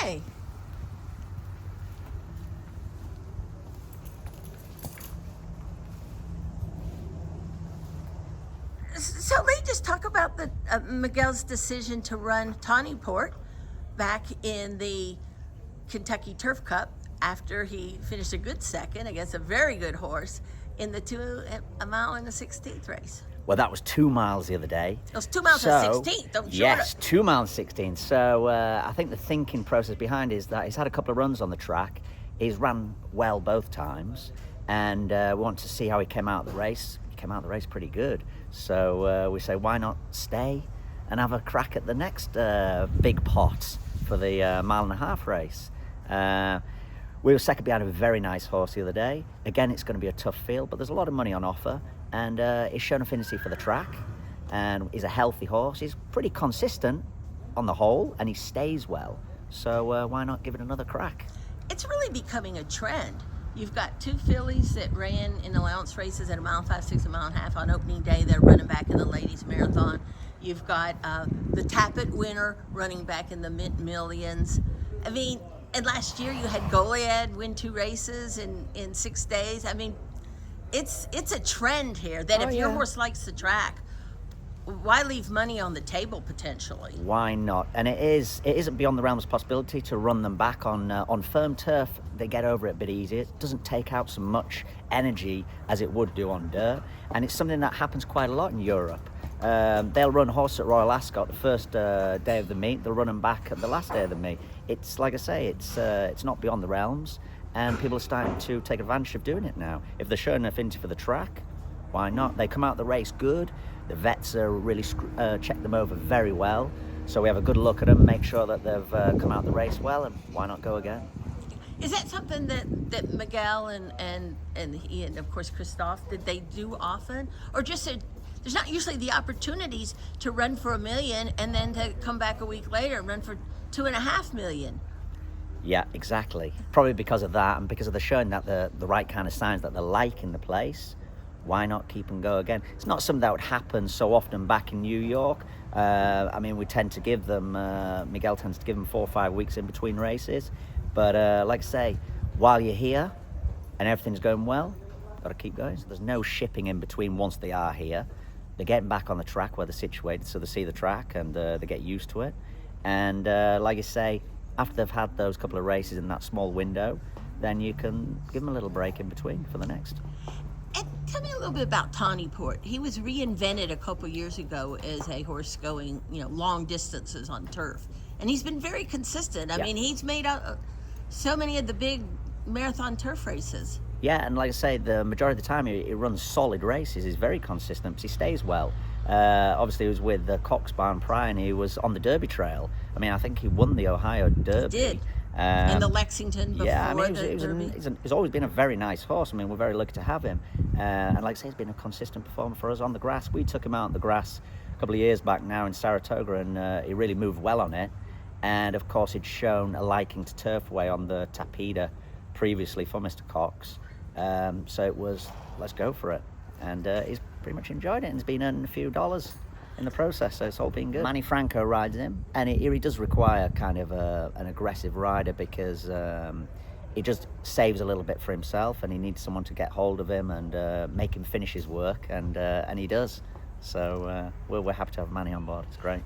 Okay. So Lee, just talk about the Miguel's decision to run Tawny Port back in the Kentucky Turf Cup after he finished a good second against a very good horse in the a mile and a 16th race. Well, that was 2 miles the other day. It was 2 miles and 16th, don't you? Yes, 2 miles 16. So I think the thinking process behind it is that he's had a couple of runs on the track. He's ran well both times, and we want to see how he came out of the race. He came out of the race pretty good. So we say, why not stay and have a crack at the next big pot for the mile and a half race. We were second behind a very nice horse the other day. Again, it's going to be a tough field, but there's a lot of money on offer, and he's shown affinity for the track, and he's a healthy horse. He's pretty consistent on the whole, and he stays well. So why not give it another crack? It's really becoming a trend. You've got two fillies that ran in allowance races at a mile 5, 6, a mile and a half on opening day. They're running back in the ladies marathon. You've got the Tappet winner running back in the Mint Millions. I mean, and last year you had Goliad win 2 races in 6 days. I mean, it's a trend here that if your horse likes the track, why leave money on the table potentially? Why not? And it isn't beyond the realms of possibility to run them back on firm turf. They get over it a bit easier. It doesn't take out so much energy as it would do on dirt, and it's something that happens quite a lot in Europe. They'll run horse at Royal Ascot the first day of the meet. They'll run them back at the last day of the meet. It's like I say, it's not beyond the realms, and people are starting to take advantage of doing it now. If they're showing affinity for the track, why not? They come out the race good. The vets are really check them over very well, so we have a good look at them, make sure that they've come out the race well, and why not go again? Is that something that Miguel and he and of course Christophe, did they do often, or just there's not usually the opportunities to run for $1 million and then to come back a week later and run for $2.5 million? Yeah, exactly. Probably because of that, and because of the showing that the right kind of signs that they like in the place. Why not keep and go again? It's not something that would happen so often back in New York. I mean, we tend to give them, Miguel tends to give them 4 or 5 weeks in between races. But like I say, while you're here and everything's going well, got to keep going. So there's no shipping in between once they are here. They're getting back on the track where they're situated, so they see the track and they get used to it. And like I say, after they've had those couple of races in that small window, then you can give them a little break in between for the next. And tell me a little bit about Tawny Port. He was reinvented a couple years ago as a horse going, long distances on turf, and he's been very consistent. I mean, he's made out so many of the big marathon turf races. Yeah, and like I say, the majority of the time he runs solid races. He's very consistent, but he stays well. Obviously, he was with the Cox Barn Pride, and he was on the Derby Trail. I mean, I think he won the Ohio Derby. He did. And the Lexington before he's always been a very nice horse. I mean, we're very lucky to have him. And like I say, he's been a consistent performer for us on the grass. We took him out on the grass a couple of years back now in Saratoga, and he really moved well on it. And of course, he'd shown a liking to turfway on the Tapeda previously for Mr. Cox. So it was, let's go for it. And he's pretty much enjoyed it, and he's been earning a few dollars in the process, so it's all been good. Manny Franco rides him, and he does require kind of an aggressive rider, because he just saves a little bit for himself, and he needs someone to get hold of him and make him finish his work, and he does. So we're happy to have Manny on board. It's great.